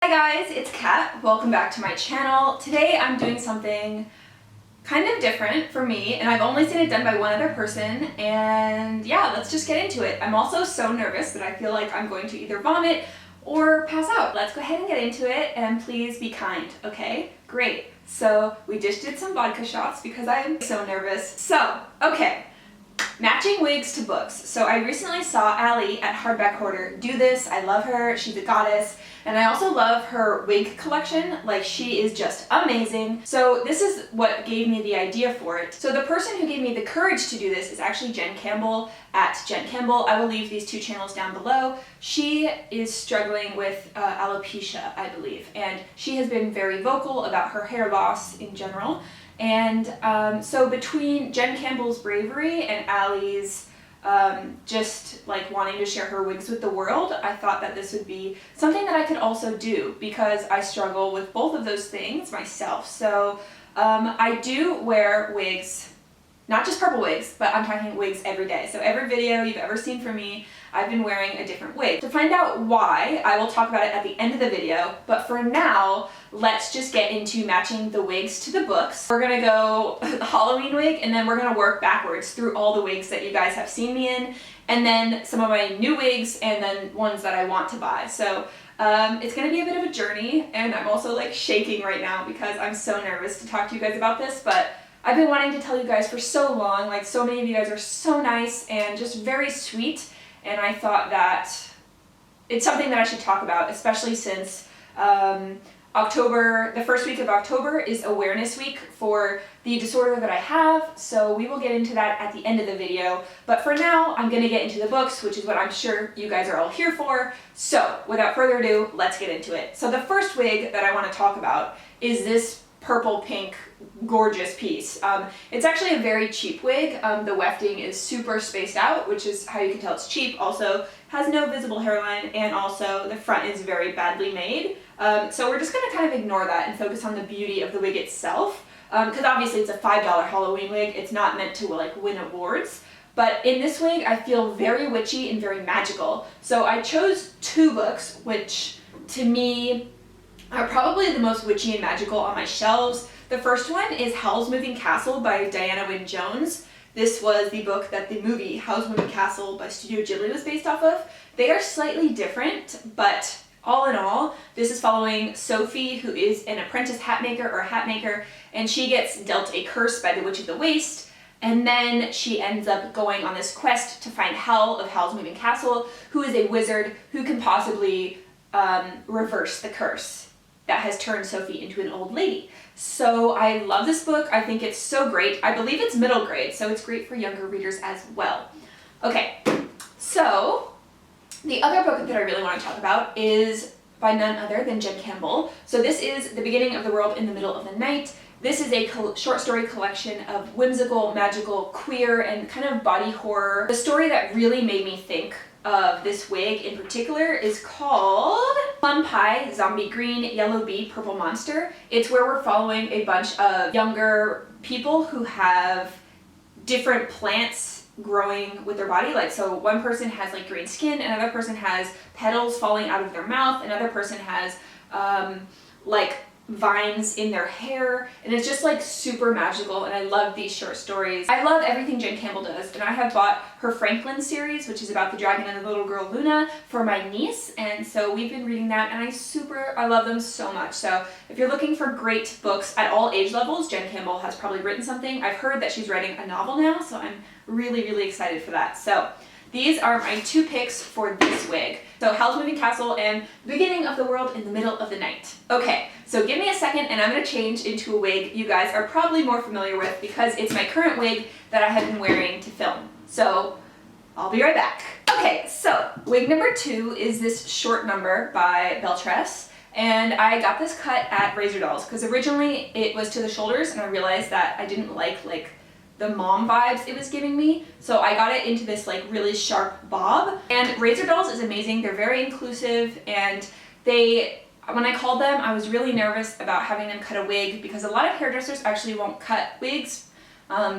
Hi guys, it's Kat. Welcome back to my channel. Today I'm doing something kind of different for me, and I've only seen it done by one other person, and yeah, let's just get into it. I'm also so nervous that I feel like I'm going to either vomit or pass out. Let's go ahead and get into it, and please be kind, okay? Great. So we just did some vodka shots because I'm so nervous. So, okay. Matching wigs to books. So I recently saw Annalee at HardbackHoarder do this. I love her. She's a goddess. And I also love her wig collection. Like, she is just amazing. So this is what gave me the idea for it. So the person who gave me the courage to do this is actually Jen Campbell at Jen Campbell. I will leave these two channels down below. She is struggling with alopecia, I believe. And she has been very vocal about her hair loss in general. And so between Jen Campbell's bravery and Annaalee's just like wanting to share her wigs with the world, I thought that this would be something that I could also do because I struggle with both of those things myself. So I do wear wigs, not just purple wigs, but I'm talking wigs every day. So every video you've ever seen from me, I've been wearing a different wig. To find out why, I will talk about it at the end of the video, but for now, let's just get into matching the wigs to the books. We're gonna go Halloween wig, and then we're gonna work backwards through all the wigs that you guys have seen me in, and then some of my new wigs, and then ones that I want to buy. So it's gonna be a bit of a journey, and I'm also like shaking right now because I'm so nervous to talk to you guys about this, but I've been wanting to tell you guys for so long. Like, so many of you guys are so nice and just very sweet, and I thought that it's something that I should talk about, especially since October, the first week of October is awareness week for the disorder that I have, so we will get into that at the end of the video. But for now, I'm going to get into the books, which is what I'm sure you guys are all here for. So without further ado, let's get into it. So the first wig that I want to talk about is this purple pink gorgeous piece. It's actually a very cheap wig. The wefting is super spaced out, which is how you can tell it's cheap. Also has no visible hairline, and also the front is very badly made. So we're just going to kind of ignore that and focus on the beauty of the wig itself, because obviously it's a $5 Halloween wig. It's not meant to like win awards. But in this wig, I feel very witchy and very magical. So I chose two books, which to me are probably the most witchy and magical on my shelves. The first one is Howl's Moving Castle by Diane Wynne Jones. This was the book that the movie Howl's Moving Castle by Studio Ghibli was based off of. They are slightly different, but all in all, this is following Sophie, who is an apprentice hat maker or hat maker, and she gets dealt a curse by the Witch of the Waste, and then she ends up going on this quest to find Howl of Howl's Moving Castle, who is a wizard who can possibly reverse the curse that has turned Sophie into an old lady. So I love this book. I think it's so great. I believe it's middle grade, so it's great for younger readers as well. Okay, so the other book that I really want to talk about is by none other than Jen Campbell. So this is The Beginning of the World in the Middle of the Night. This is a short story collection of whimsical, magical, queer, and kind of body horror. The story that really made me think of this wig in particular is called Plum Pie, Zombie Green, Yellow Bee, Purple Monster. It's where we're following a bunch of younger people who have different plants growing with their body. Like, so one person has like green skin, another person has petals falling out of their mouth, another person has like vines in their hair, and it's just like super magical, and I love these short stories. I love everything Jen Campbell does, and I have bought her Franklin series, which is about the dragon and the little girl Luna, for my niece, and so we've been reading that, and I love them so much. So if you're looking for great books at all age levels, Jen Campbell has probably written something. I've heard that she's writing a novel now, so I'm really, really excited for that. So these are my two picks for this wig. So Howl's Moving Castle and Beginning of the World in the Middle of the Night. Okay, so give me a second and I'm going to change into a wig you guys are probably more familiar with because it's my current wig that I have been wearing to film. So I'll be right back. Okay, so wig number 2 is this short number by Belle Trust, and I got this cut at Razor Dolls because originally it was to the shoulders, and I realized that I didn't like the mom vibes it was giving me, so I got it into this like really sharp bob. And Razor Dolls is amazing. They're very inclusive, and when I called them, I was really nervous about having them cut a wig because a lot of hairdressers actually won't cut wigs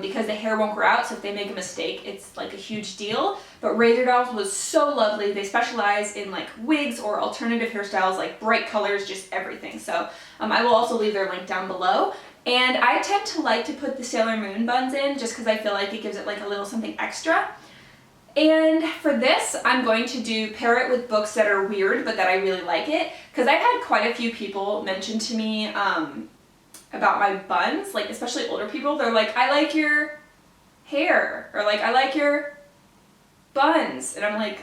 because the hair won't grow out, so if they make a mistake, it's like a huge deal. But Razor Dolls was so lovely. They specialize in like wigs or alternative hairstyles, like bright colors, just everything. So I will also leave their link down below. And I tend to like to put the Sailor Moon buns in just because I feel like it gives it like a little something extra. And for this, I'm going to pair it with books that are weird, but that I really like it. Because I've had quite a few people mention to me about my buns, like especially older people. They're like, I like your hair, or like, I like your buns. And I'm like,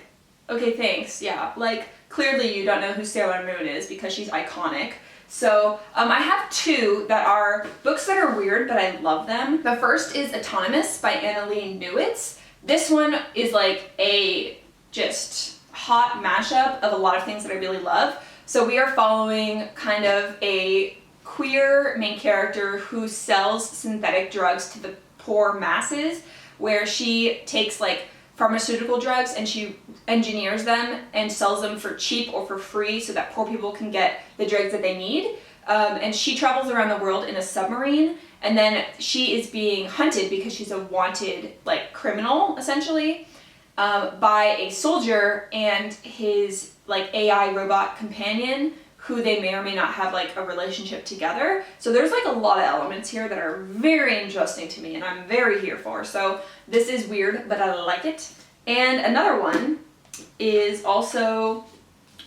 okay, thanks, yeah. Like, clearly you don't know who Sailor Moon is because she's iconic. So I have two that are books that are weird, but I love them. The first is Autonomous by Annalee Newitz. This one is like a just hot mashup of a lot of things that I really love. So we are following kind of a queer main character who sells synthetic drugs to the poor masses, where she takes like pharmaceutical drugs and she engineers them and sells them for cheap or for free so that poor people can get the drugs that they need. And she travels around the world in a submarine, and then she is being hunted because she's a wanted like criminal essentially by a soldier and his like AI robot companion, who they may or may not have like a relationship together. So there's like a lot of elements here that are very interesting to me and I'm very here for. So this is weird, but I like it. And another one is also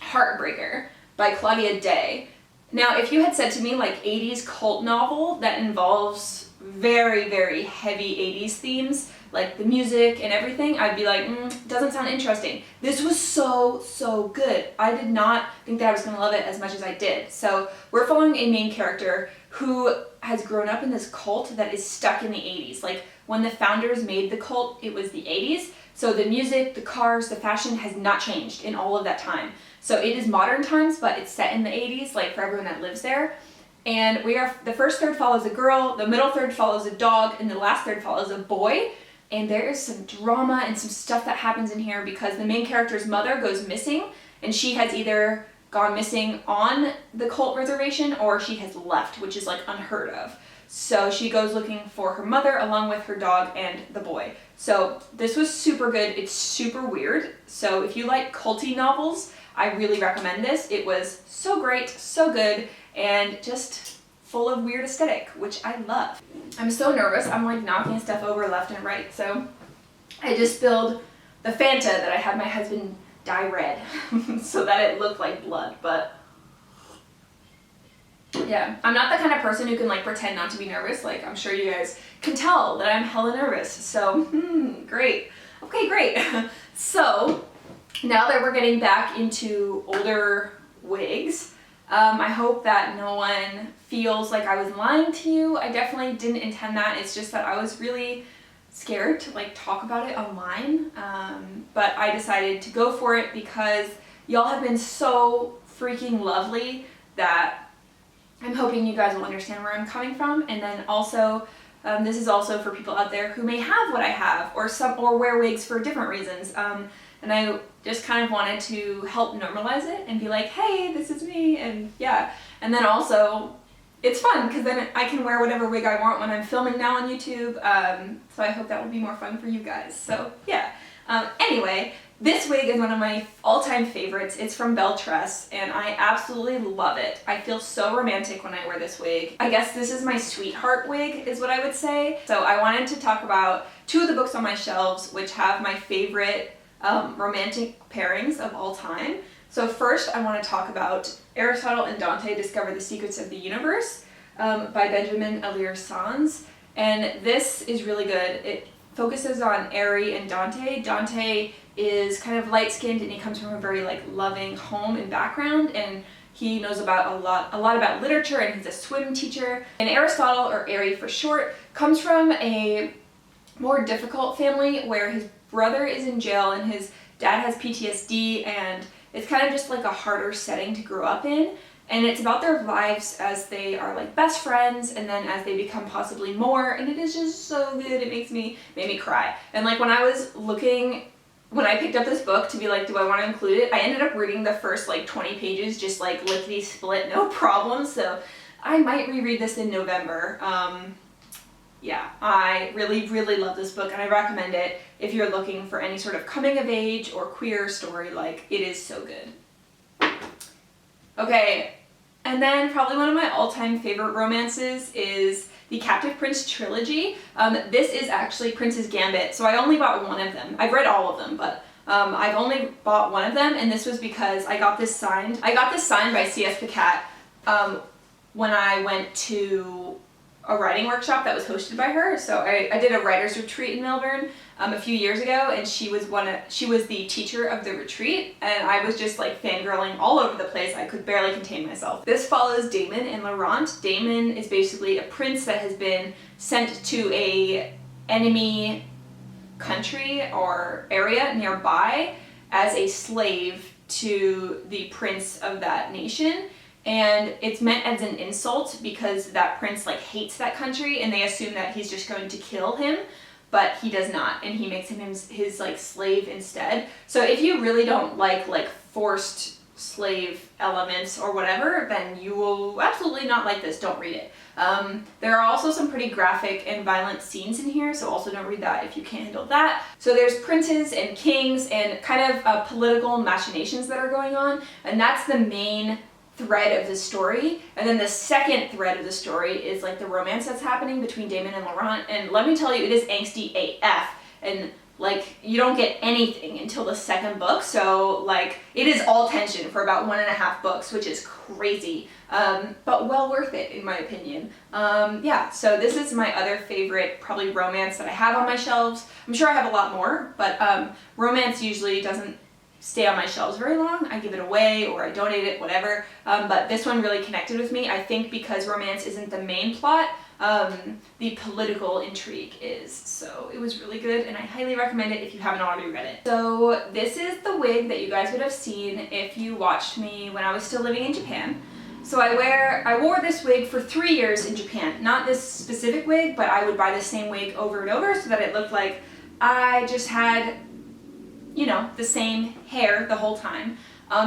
Heartbreaker by Claudia Day. Now, if you had said to me like 80s cult novel that involves very, very heavy 80s themes, like the music and everything, I'd be like, doesn't sound interesting. This was so good. I did not think that I was gonna love it as much as I did. So we're following a main character who has grown up in this cult that is stuck in the 80s. Like when the founders made the cult, it was the 80s. So the music, the cars, the fashion has not changed in all of that time. So it is modern times, but it's set in the 80s, like for everyone that lives there. And the first third follows a girl, the middle third follows a dog, and the last third follows a boy. And there is some drama and some stuff that happens in here because the main character's mother goes missing, and she has either gone missing on the cult reservation or she has left, which is like unheard of. So she goes looking for her mother along with her dog and the boy. So this was super good. It's super weird. So if you like culty novels, I really recommend this. It was so great, so good, and just full of weird aesthetic, which I love. I'm so nervous. I'm like knocking stuff over left and right. So I just spilled the Fanta that I had my husband dye red so that it looked like blood, but yeah, I'm not the kind of person who can like pretend not to be nervous. Like I'm sure you guys can tell that I'm hella nervous. So great. Okay, great. So now that we're getting back into older wigs, I hope that no one feels like I was lying to you. I definitely didn't intend that. It's just that I was really scared to like talk about it online. But I decided to go for it because y'all have been so freaking lovely that I'm hoping you guys will understand where I'm coming from. And then also, this is also for people out there who may have what I have or wear wigs for different reasons. And I just kind of wanted to help normalize it and be like, hey, this is me, and yeah. And then also, it's fun because then I can wear whatever wig I want when I'm filming now on YouTube. So I hope that will be more fun for you guys. So yeah. Anyway, this wig is one of my all-time favorites. It's from Belle Trust, and I absolutely love it. I feel so romantic when I wear this wig. I guess this is my sweetheart wig, is what I would say. So I wanted to talk about two of the books on my shelves, which have my favorite romantic pairings of all time. So first I want to talk about Aristotle and Dante Discover the Secrets of the Universe by Benjamin Alire Saenz. And this is really good. It focuses on Ari and Dante. Dante is kind of light-skinned and he comes from a very like loving home and background, and he knows about a lot about literature, and he's a swim teacher. And Aristotle, or Ari for short, comes from a more difficult family where his brother is in jail and his dad has PTSD, and it's kind of just like a harder setting to grow up in. And it's about their lives as they are like best friends, and then as they become possibly more, and it is just so good. It made me cry. And like when I picked up this book to be like, do I want to include it? I ended up reading the first like 20 pages just like lickety split, no problem. So I might reread this in November. yeah, I really, really love this book, and I recommend it if you're looking for any sort of coming of age or queer story. Like, it is so good. Okay, and then probably one of my all-time favorite romances is the Captive Prince trilogy. This is actually Prince's Gambit, so I only bought one of them. I've read all of them, but I've only bought one of them, and this was because I got this signed. I got this signed by C.S. Pacat when I went to a writing workshop that was hosted by her. So I did a writer's retreat in Melbourne a few years ago, and she was the teacher of the retreat, and I was just like fangirling all over the place. I could barely contain myself. This follows Damon and Laurent. Damon is basically a prince that has been sent to a enemy country or area nearby as a slave to the prince of that nation. And it's meant as an insult because that prince like hates that country, and they assume that he's just going to kill him, but he does not, and he makes him his like slave instead. So if you really don't like forced slave elements or whatever, then you will absolutely not like this. Don't read it. There are also some pretty graphic and violent scenes in here, so also don't read that if you can't handle that. So there's princes and kings and kind of political machinations that are going on, and that's the main thread of the story. And then the second thread of the story is like the romance that's happening between Damon and Laurent, and let me tell you, it is angsty AF, and like you don't get anything until the second book, so like it is all tension for about 1.5 books, which is crazy, but well worth it in my opinion. Yeah, so this is my other favorite probably romance that I have on my shelves. I'm sure I have a lot more, but romance usually doesn't stay on my shelves very long. I give it away or I donate it, whatever. But this one really connected with me, I think because romance isn't the main plot, the political intrigue is. So it was really good, and I highly recommend it if you haven't already read it. So this is the wig that you guys would have seen if you watched me when I was still living in Japan. So I wore this wig for 3 years in Japan. Not this specific wig, but I would buy the same wig over and over so that it looked like I just had, you know, the same hair the whole time,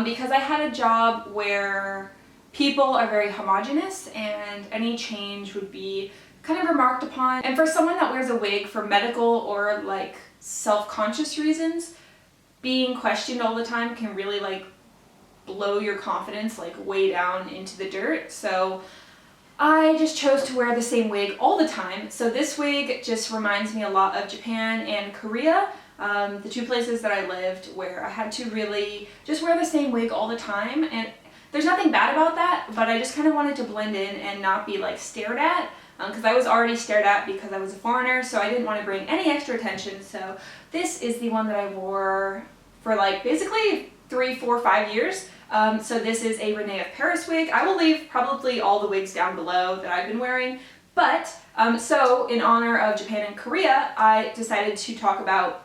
because I had a job where people are very homogenous and any change would be kind of remarked upon. And for someone that wears a wig for medical or like self-conscious reasons, being questioned all the time can really like blow your confidence like way down into the dirt. So I just chose to wear the same wig all the time. So this wig just reminds me a lot of Japan and Korea. The two places that I lived where I had to really just wear the same wig all the time, and there's nothing bad about that, but I just kind of wanted to blend in and not be like stared at, because I was already stared at because I was a foreigner, so I didn't want to bring any extra attention. So this is the one that I wore for like basically 3, 4, 5 years. So this is a Renee At Paris wig. I will leave probably all the wigs down below that I've been wearing, but so in honor of Japan and Korea, I decided to talk about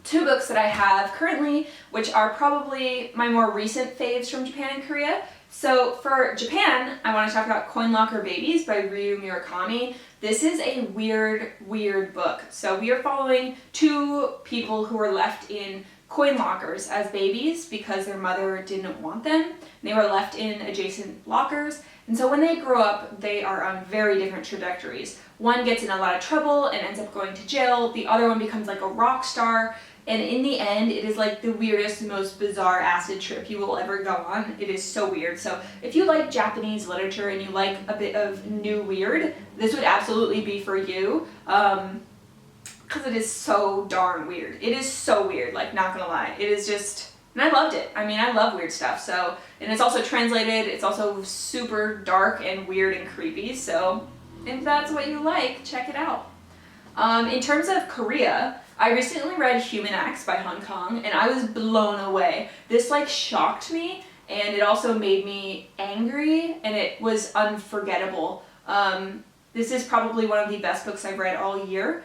2 books that I have currently, which are probably my more recent faves from Japan and Korea. So for Japan, I want to talk about Coin Locker Babies by Ryu Murakami. This is a weird, weird book. So we are following 2 people who were left in coin lockers as babies because their mother didn't want them. They were left in adjacent lockers, and so when they grow up, they are on very different trajectories. One gets in a lot of trouble and ends up going to jail. The other one becomes like a rock star. And in the end, it is like the weirdest, most bizarre acid trip you will ever go on. It is so weird. So if you like Japanese literature and you like a bit of new weird, this would absolutely be for you. Because it is so darn weird. It is so weird, like not gonna lie. It is just, and I loved it. I mean, I love weird stuff. So, and it's also translated. It's also super dark and weird and creepy. So if that's what you like, check it out. In terms of Korea, I recently read Human Acts by Hong Kong, and I was blown away. This like shocked me, and it also made me angry, and it was unforgettable. This is probably one of the best books I've read all year.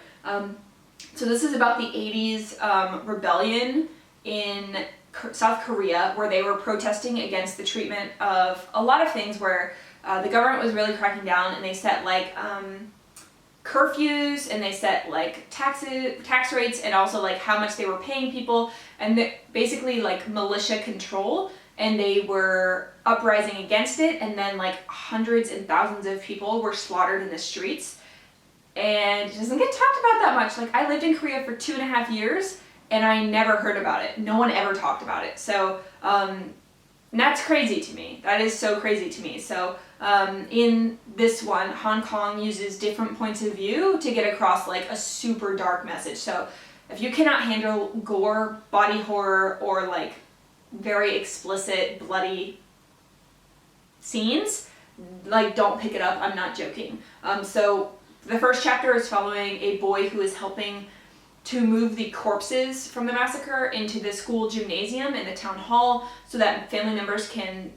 So this is about the 80s rebellion in South Korea, where they were protesting against the treatment of a lot of things, where the government was really cracking down, and they set like curfews, and they set like tax rates, and also like how much they were paying people, and basically like militia control, and they were uprising against it, and then like hundreds and thousands of people were slaughtered in the streets. and it doesn't get talked about that much. Like, I lived in Korea for 2.5 years and I never heard about it. No one ever talked about it. So that's crazy to me. That is so crazy to me. So in this one, Hong Kong uses different points of view to get across like a super dark message. So if you cannot handle gore, body horror, or like very explicit, bloody scenes, like, don't pick it up. I'm not joking. So the first chapter is following a boy who is helping to move the corpses from the massacre into the school gymnasium in the town hall so that family members can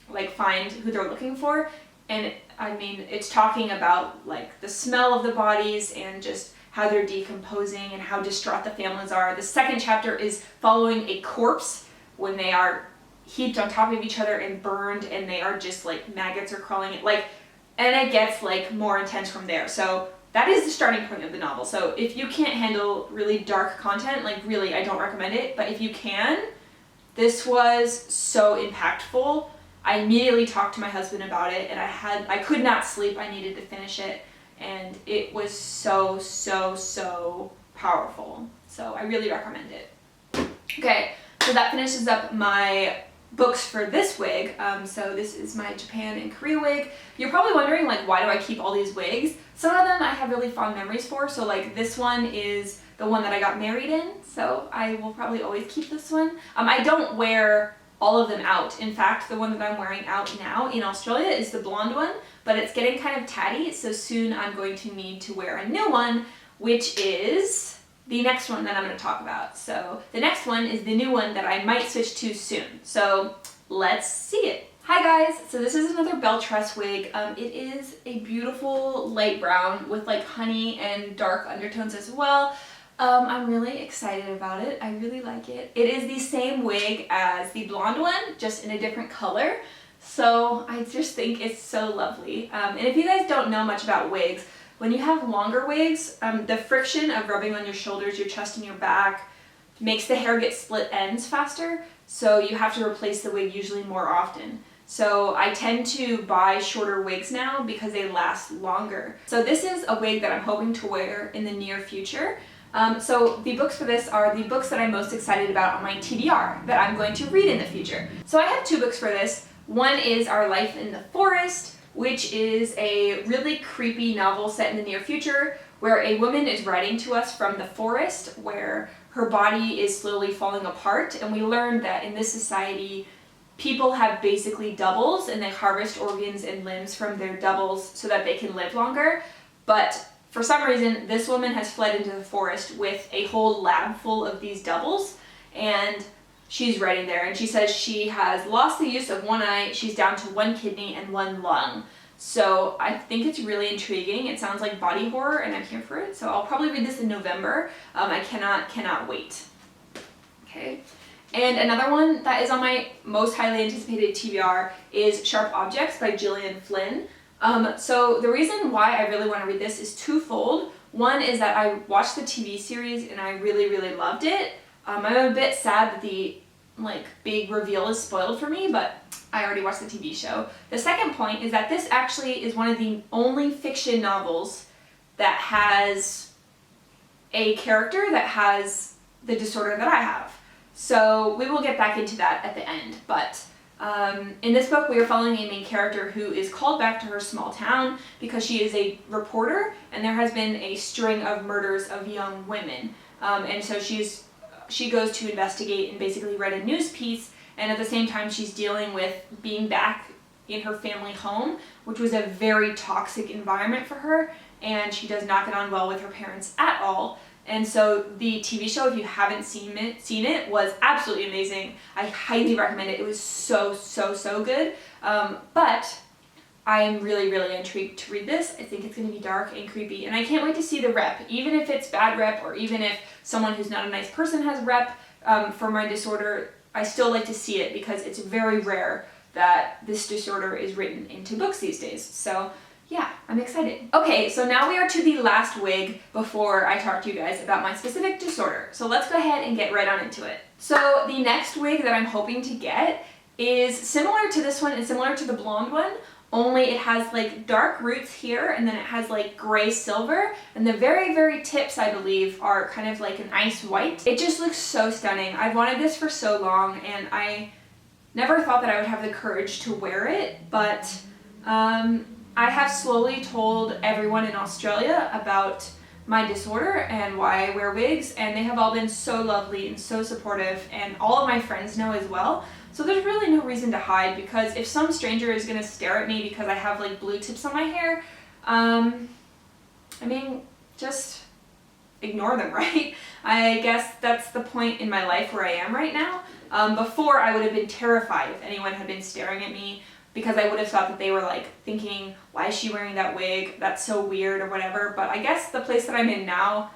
like find who they're looking for. And I mean, it's talking about like the smell of the bodies and just how they're decomposing and how distraught the families are. The second chapter is following a corpse when they are heaped on top of each other and burned, and they are just like maggots are crawling it, like, and it gets like more intense from there. So that is the starting point of the novel. So if you can't handle really dark content, like, really, I don't recommend it. But if you can, this was so impactful. I immediately talked to my husband about it, and I could not sleep. I needed to finish it, and it was so, so, so powerful. So I really recommend it. Okay, so that finishes up my books for this wig. So this is my Japan and Korea wig. You're probably wondering, like, why do I keep all these wigs? Some of them I have really fond memories for. So like this one is the one that I got married in, so I will probably always keep this one. I don't wear all of them out. In fact, the one that I'm wearing out now in Australia is the blonde one, but it's getting kind of tatty, so soon I'm going to need to wear a new one, which is the next one that I'm going to talk about. So the next one is the new one that I might switch to soon. So let's see it. Hi guys, so this is another Belle Trust wig. It is a beautiful light brown with like honey and dark undertones as well. I'm really excited about it. I really like it. It is the same wig as the blonde one, just in a different color. So I just think it's so lovely. And if you guys don't know much about wigs, when you have longer wigs, the friction of rubbing on your shoulders, your chest, and your back makes the hair get split ends faster. So you have to replace the wig usually more often. So I tend to buy shorter wigs now because they last longer. So this is a wig that I'm hoping to wear in the near future. So the books for this are the books that I'm most excited about on my TBR that I'm going to read in the future. So I have 2 books for this. One is Our Life in the Forest, which is a really creepy novel set in the near future where a woman is writing to us from the forest where her body is slowly falling apart, and we learn that in this society people have basically doubles and they harvest organs and limbs from their doubles so that they can live longer. But for some reason, this woman has fled into the forest with a whole lab full of these doubles, and she's writing there, and she says she has lost the use of one eye, she's down to 1 kidney and 1 lung. So I think it's really intriguing. It sounds like body horror, and I'm here for it. So I'll probably read this in November. I cannot wait. Okay. And another one that is on my most highly anticipated TBR is Sharp Objects by Gillian Flynn. So the reason why I really want to read this is twofold. One is that I watched the TV series and I really, really loved it. I'm a bit sad that the big reveal is spoiled for me, but I already watched the TV show. The second point is that this actually is one of the only fiction novels that has a character that has the disorder that I have. So we will get back into that at the end, but in this book we are following a main character who is called back to her small town because she is a reporter and there has been a string of murders of young women. And so she goes to investigate and basically write a news piece, and at the same time she's dealing with being back in her family home, which was a very toxic environment for her, and she does not get on well with her parents at all. And so the TV show, if you haven't seen it, was absolutely amazing. I highly recommend it. It was so good. But I'm really, really intrigued to read this. I think it's going to be dark and creepy, and I can't wait to see the rep. Even if it's bad rep, or even if someone who's not a nice person has rep for my disorder, I still like to see it because it's very rare that this disorder is written into books these days. So yeah, I'm excited. Okay, so now we are to the last wig before I talk to you guys about my specific disorder. So let's go ahead and get right on into it. So the next wig that I'm hoping to get is similar to this one and similar to the blonde one, only it has like dark roots here and then it has like gray silver, and the very, very tips, I believe, are kind of like an ice white. It just looks so stunning. I've wanted this for so long and I never thought that I would have the courage to wear it, but I have slowly told everyone in Australia about my disorder and why I wear wigs, and they have all been so lovely and so supportive, and all of my friends know as well. So there's really no reason to hide, because if some stranger is gonna stare at me because I have like blue tips on my hair, I mean, just ignore them, right? I guess that's the point in my life where I am right now. Before, I would have been terrified if anyone had been staring at me, because I would have thought that they were like thinking, why is she wearing that wig? That's so weird or whatever. But I guess the place that I'm in now,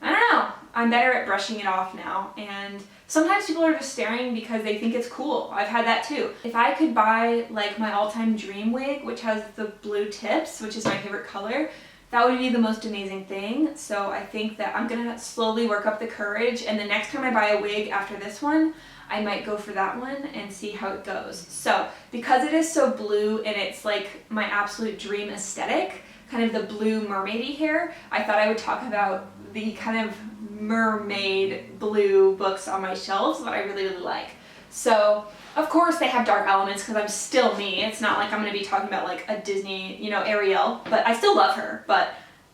I don't know, I'm better at brushing it off now. And sometimes people are just staring because they think it's cool. I've had that too. If I could buy like my all-time dream wig, which has the blue tips, which is my favorite color, that would be the most amazing thing. So I think that I'm gonna slowly work up the courage, and the next time I buy a wig after this one, I might go for that one and see how it goes. So because it is so blue and it's like my absolute dream aesthetic, kind of the blue mermaidy hair, I thought I would talk about the kind of mermaid blue books on my shelves that I really, really like. So of course they have dark elements because I'm still me. It's not like I'm going to be talking about like a Disney, you know, Ariel, but I still love her, but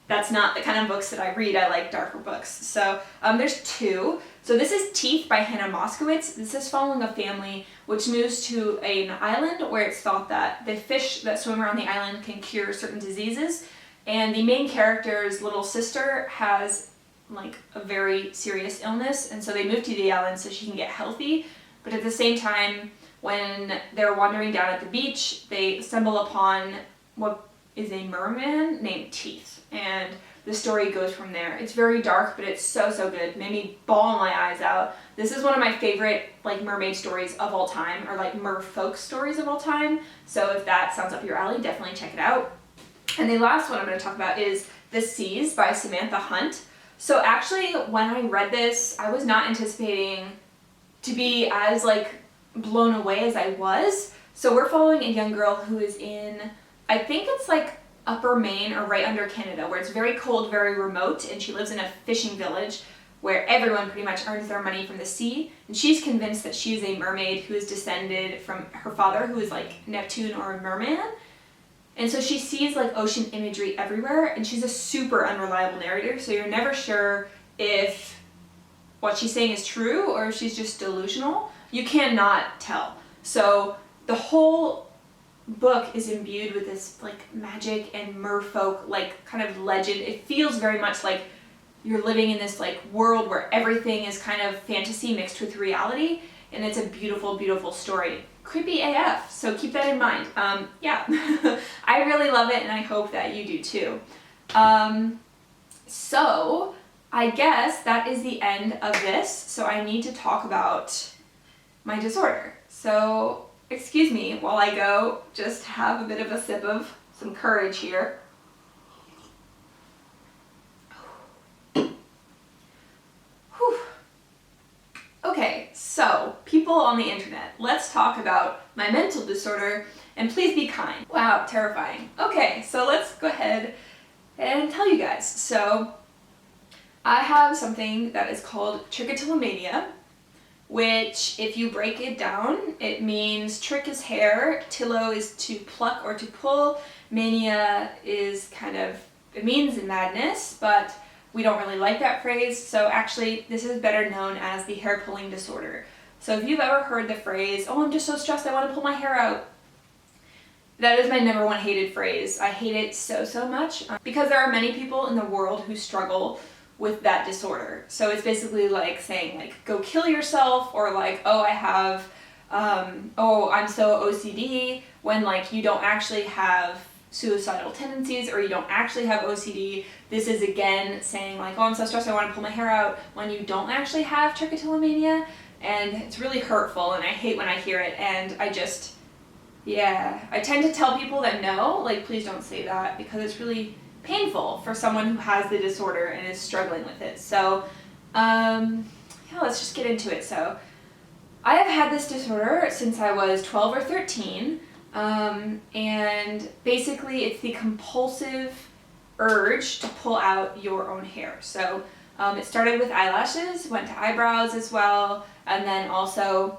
that's not the kind of books that I read. I like darker books. So there's two. So this is Teeth by Hannah Moskowitz. This is following a family which moves to an island where it's thought that the fish that swim around the island can cure certain diseases. And the main character's little sister has like a very serious illness, and so they move to the island so she can get healthy. But at the same time, when they're wandering down at the beach, they stumble upon what is a merman named Teeth, and the story goes from there. It's very dark, but it's so, so good. Made me bawl my eyes out. This is one of my favorite like mermaid stories of all time, or like merfolk stories of all time. So if that sounds up your alley, definitely check it out. And the last one I'm going to talk about is The Seas by Samantha Hunt. So actually, when I read this, I was not anticipating to be as like blown away as I was. So we're following a young girl who is in, I think it's like Upper Maine or right under Canada, where it's very cold, very remote, and she lives in a fishing village where everyone pretty much earns their money from the sea. And she's convinced that she's a mermaid who is descended from her father, who is like Neptune or a merman. And so she sees like ocean imagery everywhere, and she's a super unreliable narrator, so you're never sure if what she's saying is true or if she's just delusional. You cannot tell. So the whole book is imbued with this like magic and merfolk like kind of legend. It feels very much like you're living in this like world where everything is kind of fantasy mixed with reality, and it's a beautiful, beautiful story. Creepy AF, so keep that in mind. Yeah, I really love it, and I hope that you do too. So I guess that is the end of this, so I need to talk about my disorder. So excuse me while I go just have a bit of a sip of some courage here. Okay, so people on the internet, let's talk about my mental disorder, and please be kind. Wow, terrifying. Okay, so let's go ahead and tell you guys. So I have something that is called trichotillomania, which if you break it down, it means trick is hair, tillo is to pluck or to pull, mania is kind of, it means madness, but we don't really like that phrase, so actually this is better known as the hair pulling disorder. So if you've ever heard the phrase, oh, I'm just so stressed, I want to pull my hair out, that is my number one hated phrase. I hate it so, so much because there are many people in the world who struggle with that disorder. So it's basically like saying like, go kill yourself, or like, oh, I have, oh, I'm so OCD, when like you don't actually have suicidal tendencies or you don't actually have OCD. This is again saying like, oh, I'm so stressed, I want to pull my hair out, when you don't actually have trichotillomania, and it's really hurtful, and I hate when I hear it, and I just, yeah, I tend to tell people that no, like please don't say that, because it's really painful for someone who has the disorder and is struggling with it. So yeah, let's just get into it. So I have had this disorder since I was 12 or 13, and basically it's the compulsive urge to pull out your own hair. So it started with eyelashes, went to eyebrows as well, and then also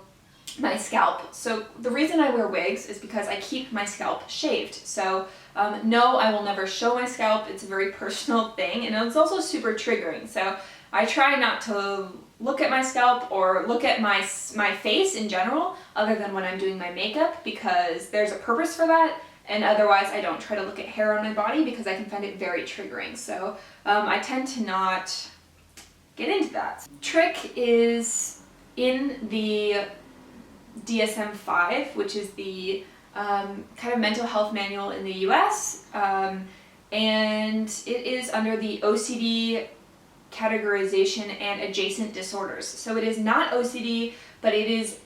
my scalp. So the reason I wear wigs is because I keep my scalp shaved. So no, I will never show my scalp. It's a very personal thing, and it's also super triggering. So I try not to look at my scalp or look at my face in general, other than when I'm doing my makeup, because there's a purpose for that, and otherwise I don't try to look at hair on my body because I can find it very triggering. So I tend to not get into that. Trick is in the DSM-5, which is the kind of mental health manual in the US, and it is under the OCD categorization and adjacent disorders. So it is not OCD, but it is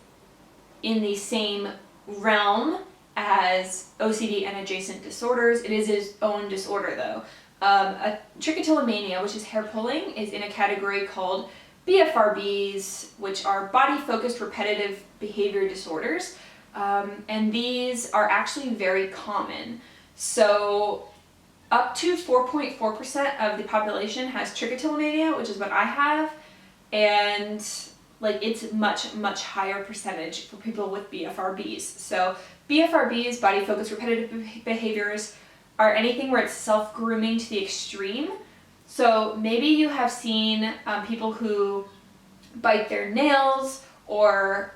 in the same realm as OCD and adjacent disorders. It is its own disorder though. A trichotillomania, which is hair pulling, is in a category called BFRBs, which are body-focused repetitive behavior disorders, and these are actually very common. So up to 4.4% of the population has trichotillomania, which is what I have, and like it's much higher percentage for people with BFRBs. So BFRBs, body-focused repetitive behaviors, are anything where it's self-grooming to the extreme. So maybe you have seen people who bite their nails or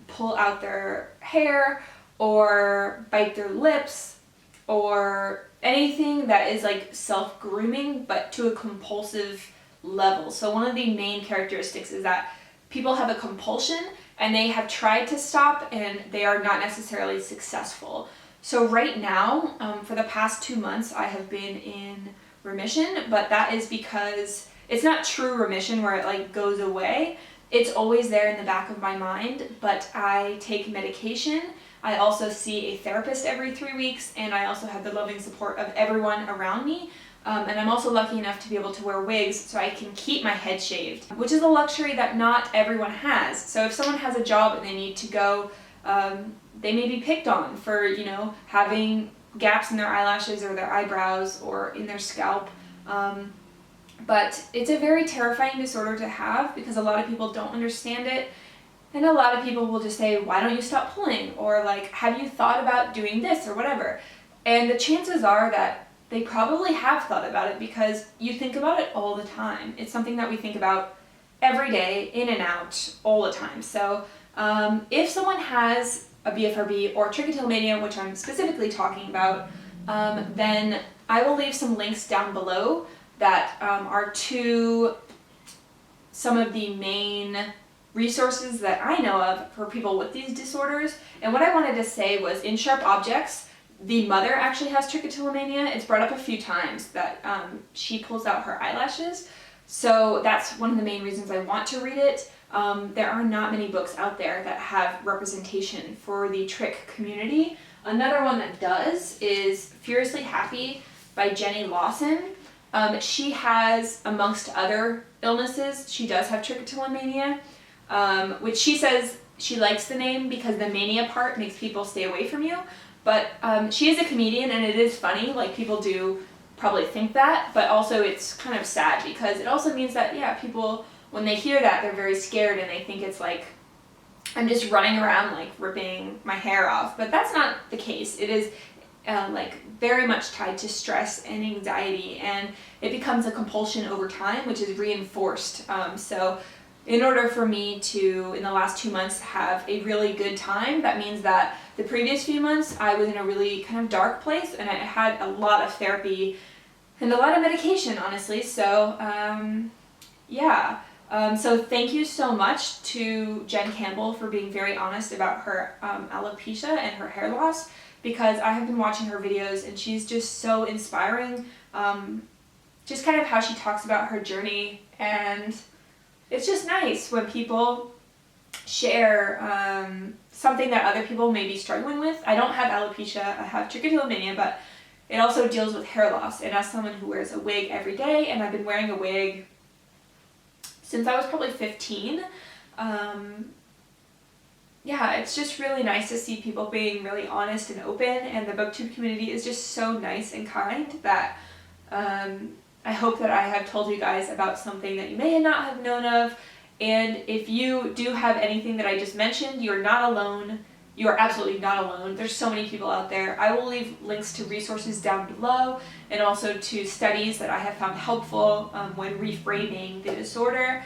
pull out their hair or bite their lips or anything that is like self-grooming but to a compulsive level. So one of the main characteristics is that people have a compulsion and they have tried to stop and they are not necessarily successful. So right now, for the past 2 months, I have been in remission, but that is because it's not true remission where it like goes away. It's always there in the back of my mind, but I take medication. I also see a therapist every 3 weeks, and I also have the loving support of everyone around me. And I'm also lucky enough to be able to wear wigs so I can keep my head shaved, which is a luxury that not everyone has. So if someone has a job and they need to go, they may be picked on for, you know, having gaps in their eyelashes or their eyebrows or in their scalp. But it's a very terrifying disorder to have because a lot of people don't understand it. And a lot of people will just say, why don't you stop pulling? Or like, have you thought about doing this or whatever? And the chances are that they probably have thought about it because you think about it all the time. It's something that we think about every day, in and out, all the time. So if someone has a BFRB or trichotillomania, which I'm specifically talking about, then I will leave some links down below that are to some of the main resources that I know of for people with these disorders. And what I wanted to say was, in Sharp Objects, the mother actually has trichotillomania. It's brought up a few times that she pulls out her eyelashes. So that's one of the main reasons I want to read it. There are not many books out there that have representation for the trick community. Another one that does is Furiously Happy by Jenny Lawson. She has, amongst other illnesses, she does have trichotillomania, which she says she likes the name because the mania part makes people stay away from you. But she is a comedian and it is funny, like people do probably think that, but also it's kind of sad because it also means that, yeah, people, when they hear that, they're very scared and they think it's like, I'm just running around like ripping my hair off. But that's not the case. It is like very much tied to stress and anxiety, and it becomes a compulsion over time, which is reinforced. So in order for me to, in the last 2 months, have a really good time, that means that the previous few months I was in a really kind of dark place and I had a lot of therapy and a lot of medication, honestly. So yeah. So thank you so much to Jen Campbell for being very honest about her alopecia and her hair loss, because I have been watching her videos and she's just so inspiring. Just kind of how she talks about her journey, and it's just nice when people share something that other people may be struggling with. I don't have alopecia, I have trichotillomania, but it also deals with hair loss. And as someone who wears a wig every day, and I've been wearing a wig since I was probably 15, yeah, it's just really nice to see people being really honest and open, and the booktube community is just so nice and kind that I hope that I have told you guys about something that you may not have known of. And if you do have anything that I just mentioned, you're not alone. You are absolutely not alone. There's so many people out there. I will leave links to resources down below, and also to studies that I have found helpful when reframing the disorder.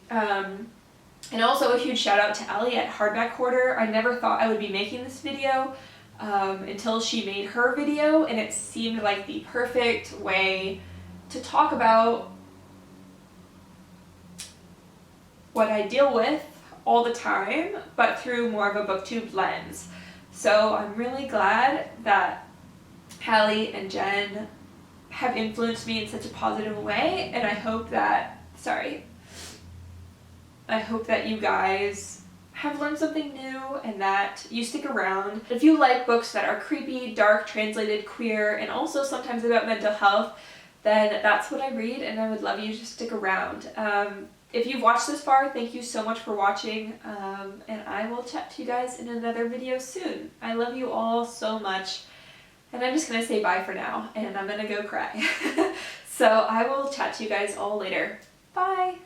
And also a huge shout out to Allie at HardbackHoarder. I never thought I would be making this video until she made her video, and it seemed like the perfect way to talk about what I deal with all the time, but through more of a booktube lens. So I'm really glad that Hallie and Jen have influenced me in such a positive way, and I hope that, you guys have learned something new and that you stick around. If you like books that are creepy, dark, translated, queer, and also sometimes about mental health, then that's what I read, and I would love you to stick around. If you've watched this far, thank you so much for watching, and I will chat to you guys in another video soon. I love you all so much, and I'm just going to say bye for now, and I'm going to go cry. So I will chat to you guys all later. Bye!